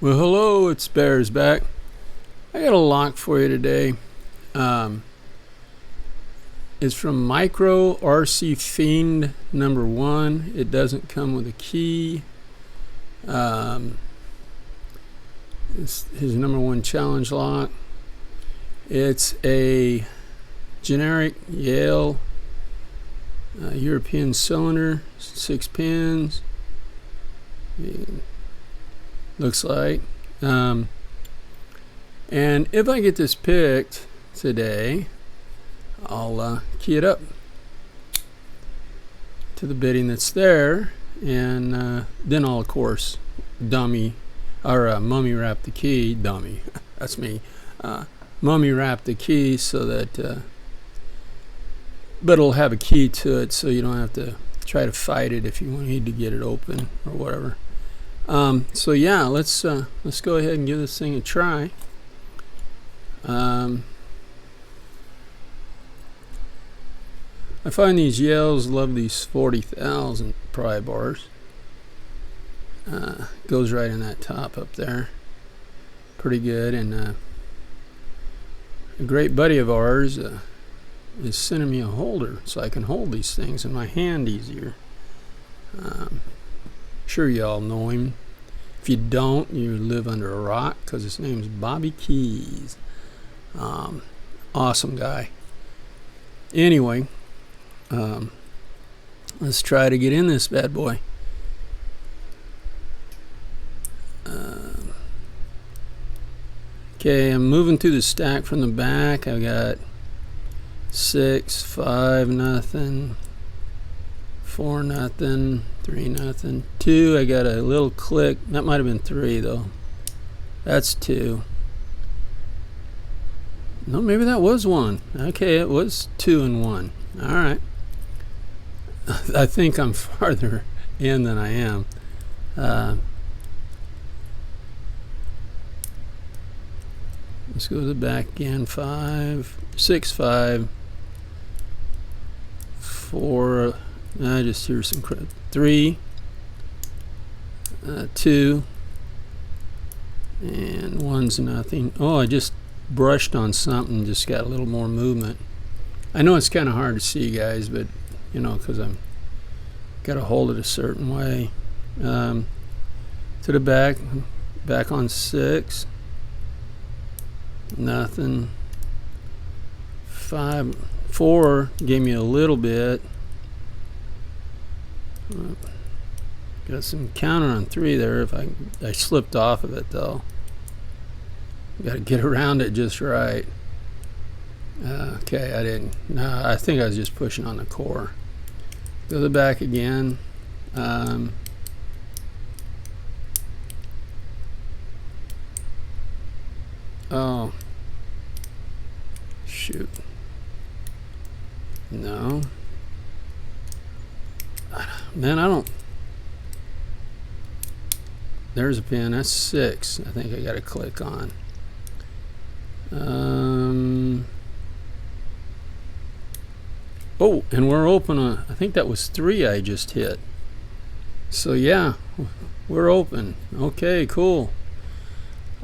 Well, hello, it's Bears back. I got a lock for you today. It's from Micro RC Fiend number 1. It doesn't come with a key. It's his number 1 challenge lock. It's a generic Yale European cylinder, 6 pins. Looks like. And if I get this picked today, I'll key it up to the bidding that's there, and then I'll of course mummy wrap the key. Dummy, that's me. Mummy wrap the key so that, but it'll have a key to it, so you don't have to try to fight it if you need to get it open or whatever. So yeah, let's go ahead and give this thing a try. I find these Yales love these 40,000 pry bars. Goes right in that top up there. Pretty good. And a great buddy of ours is sending me a holder so I can hold these things in my hand easier. Sure you all know him. If you don't, you live under a rock, because his name's Bobby Keys. Awesome guy. Anyway, let's try to get in this bad boy. Okay, I'm moving through the stack from the back. I've got 6, 5, nothing, 4, nothing, 3, nothing, 2. I got a little click. That might have been 3 though. That's 2. No, maybe that was 1. Okay, it was 2 and 1. All right. I think I'm farther in than I am. Let's go to the back again. 5, 6, 5, 4. I just hear some 3, 2, and 1's nothing. Oh, I just brushed on something, just got a little more movement. I know it's kind of hard to see, guys, but you know, because I'm got to hold it a certain way. To the back on 6, nothing. 5, 4 gave me a little bit. Got some counter on 3 there. If I slipped off of it though. Got to get around it just right. Okay, I didn't. No, I think I was just pushing on the core. Go to the back again. Oh, shoot. No. Man, I don't. There's a pin. That's 6. I think I got to click on. Oh, and we're open on, I think that was 3 I just hit. So yeah, we're open. Okay, cool.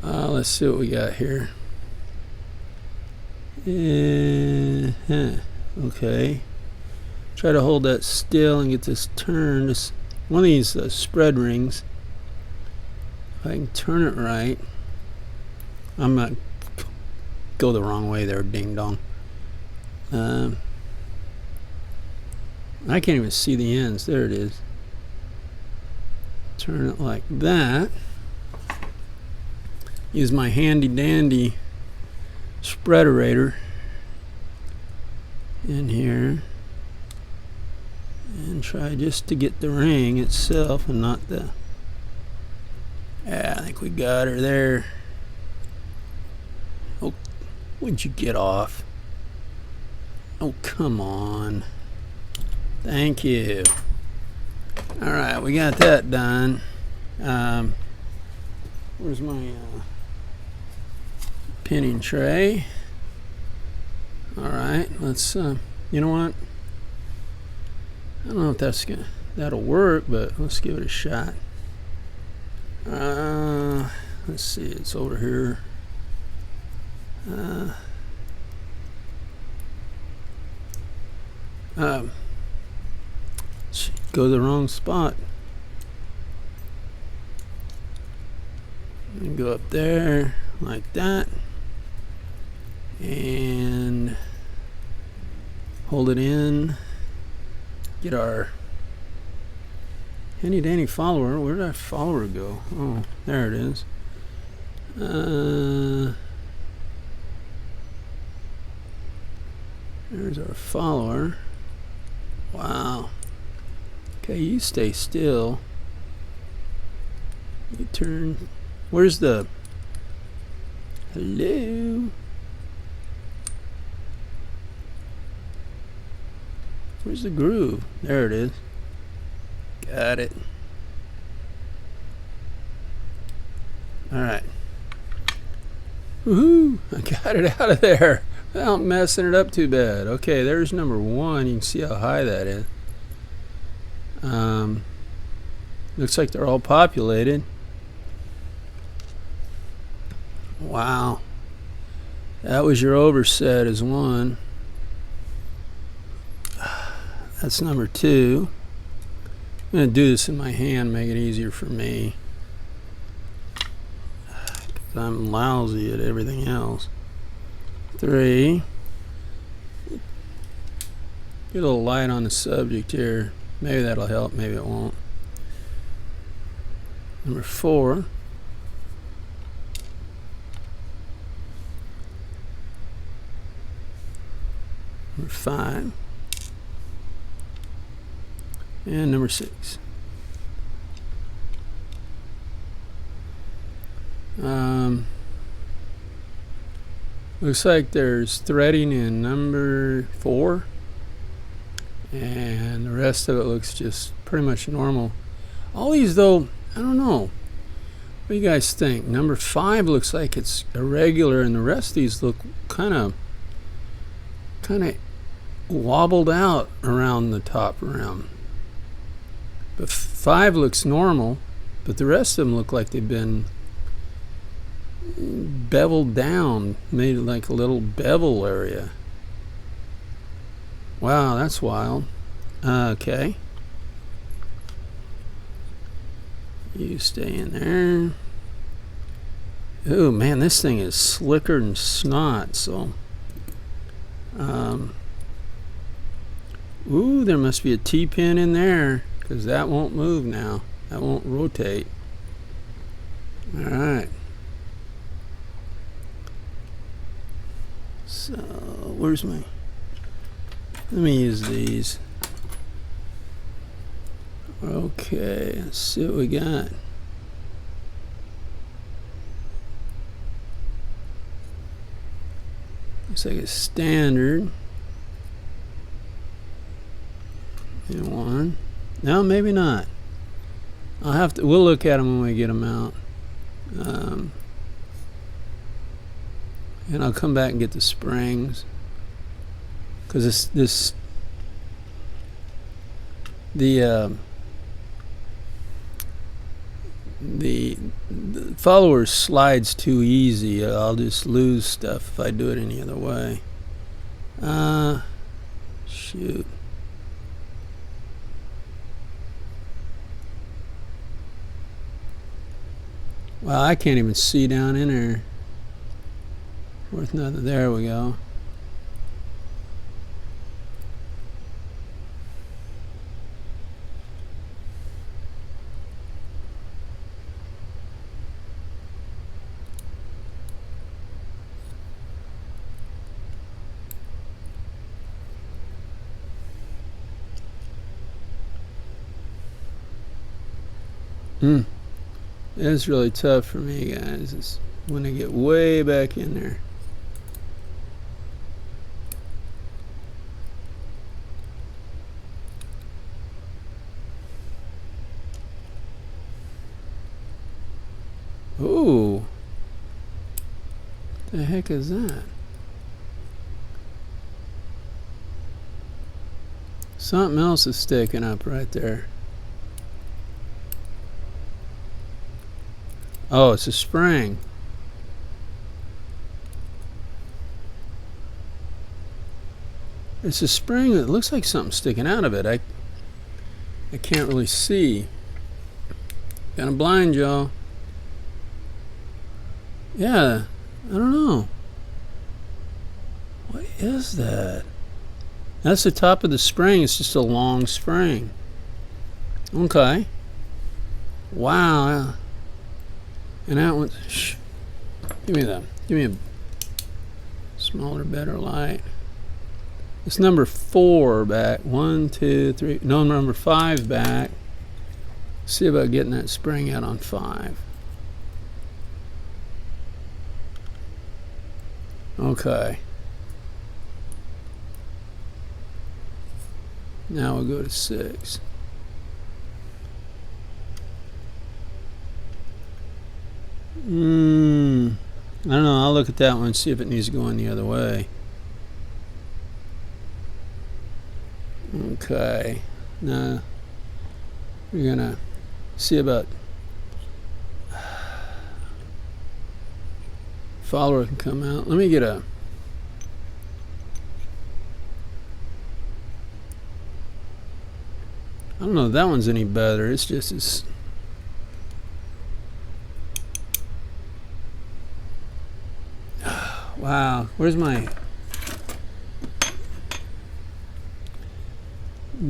Let's see what we got here. Okay. Try to hold that still and get this turned. This one of these spread rings. If I can turn it right. I'm not go the wrong way there, ding dong. I can't even see the ends. There it is. Turn it like that. Use my handy dandy spreaderator in here and try just to get the ring itself and not the. Yeah, I think we got her there. Oh, would you get off? Oh, come on. Thank you. All right, we got that done. Where's my pinning tray? All right, let's. You know what? I don't know if that'll work, but let's give it a shot. Let's see, it's over here. Go to the wrong spot. And go up there like that. And hold it in. Get our handy dandy follower. Where did our follower go? Oh, there it is. There's our follower. Wow. Okay, you stay still. You turn. Where's the... Hello? Where's the groove? There it is. Got it. Alright. Woohoo! I got it out of there. Without messing it up too bad. Okay, there's number 1. You can see how high that is. Looks like they're all populated. Wow. That was your overset as 1. That's number 2. I'm going to do this in my hand, make it easier for me. Because I'm lousy at everything else. 3. Get a little light on the subject here. Maybe that'll help, maybe it won't. Number 4. Number 5. And number 6. Looks like there's threading in number 4. And the rest of it looks just pretty much normal. All these, though, I don't know. What do you guys think? Number 5 looks like it's irregular, and the rest of these look kind of wobbled out around the top round. But 5 looks normal, but the rest of them look like they've been beveled down, made like a little bevel area. Wow, that's wild. Okay. You stay in there. Oh man, this thing is slicker than snot, so ooh, there must be a T-pin in there, because that won't move now. That won't rotate. Alright. So, where's my... Let me use these. Okay, let's see what we got. Looks like a standard. And 1. No, maybe not. I'll have to. We'll look at them when we get them out. And I'll come back and get the springs, because the follower slides too easy. I'll just lose stuff if I do it any other way. Shoot. Well, I can't even see down in there. Worth nothing. There we go. It's really tough for me, guys. It's when I get way back in there. Ooh. What the heck is that? Something else is sticking up right there. Oh, it's a spring. It's a spring that looks like something sticking out of it. I can't really see. Kind of blind, y'all. Yeah, I don't know. What is that? That's the top of the spring. It's just a long spring. Okay. Wow. And that one. Shh. Give me that. Give me a smaller, better light. It's number 4 back. 1, 2, 3. No, number 5 back. See about getting that spring out on 5. Okay. Now we'll go to 6. I don't know. I'll look at that one and see if it needs to go in the other way. Okay. Now we're gonna see about follower can come out. Let me get a I don't know if that one's any better. It's just as wow. Where's my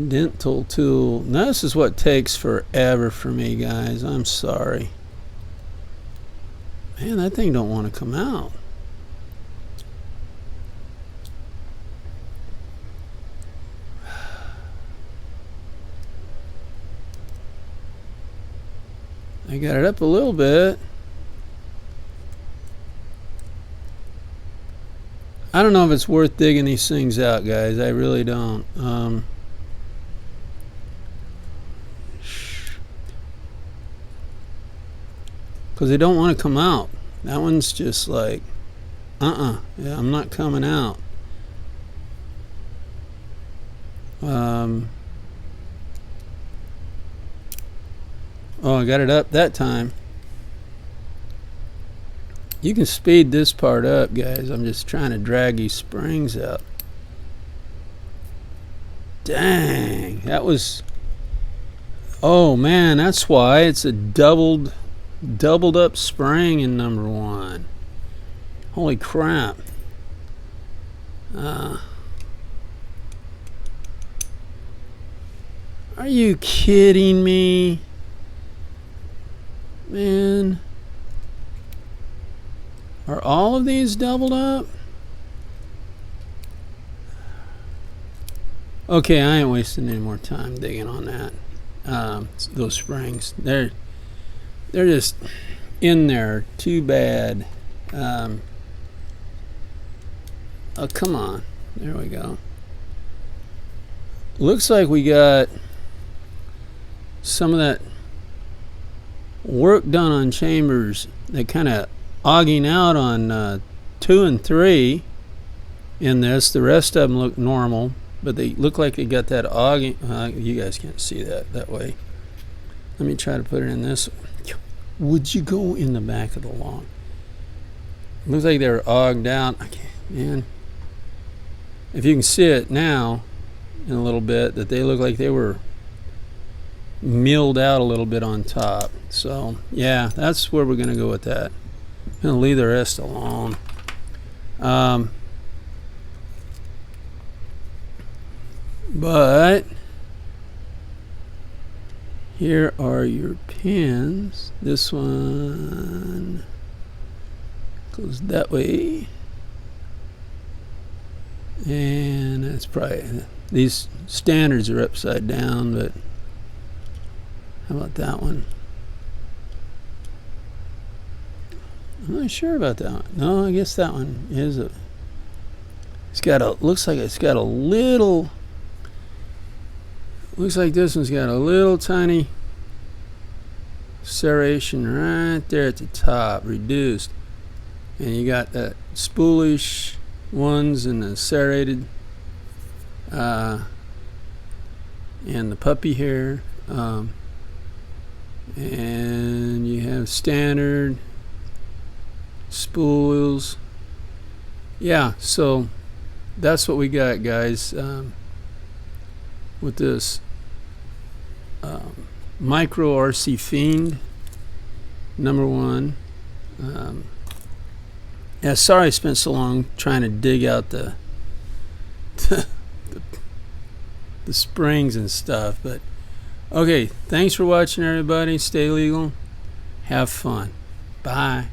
dental tool? Now this is what takes forever for me, guys. I'm sorry. Man, that thing don't want to come out. I got it up a little bit. I don't know if it's worth digging these things out, guys. I really don't. Because they don't want to come out. That one's just like, yeah, I'm not coming out. Oh, I got it up that time. You can speed this part up, guys. I'm just trying to drag these springs out. Dang, that was... Oh man, that's why it's a doubled up spring in number 1. Holy crap. Are you kidding me? Man. Are all of these doubled up? Okay, I ain't wasting any more time digging on that. Those springs. They're just in there. Too bad. Oh, come on. There we go. Looks like we got some of that work done on chambers. They kind of ogging out on 2 and 3 in this. The rest of them look normal, but they look like they got that ogging. You guys can't see that way. Let me try to put it in this. Would you go in the back of the lawn? Looks like they're ogged out. I can't, man. If you can see it now in a little bit, that they look like they were milled out a little bit on top. So yeah, that's where we're going to go with that. I'm going to leave the rest alone. But here are your pins. This one goes that way, and that's probably, these standards are upside down, but how about that one? I'm not sure about that one. No, I guess that one is a, it's got a, looks like it's got a little, looks like this one's got a little tiny serration right there at the top, reduced. And you got that spoolish ones and the serrated and the puppy hair. And you have standard spools. Yeah, so that's what we got, guys, with this micro RC Fiend #1. Yeah, sorry I spent so long trying to dig out the the springs and stuff, but okay, thanks for watching, everybody. Stay legal, have fun, bye.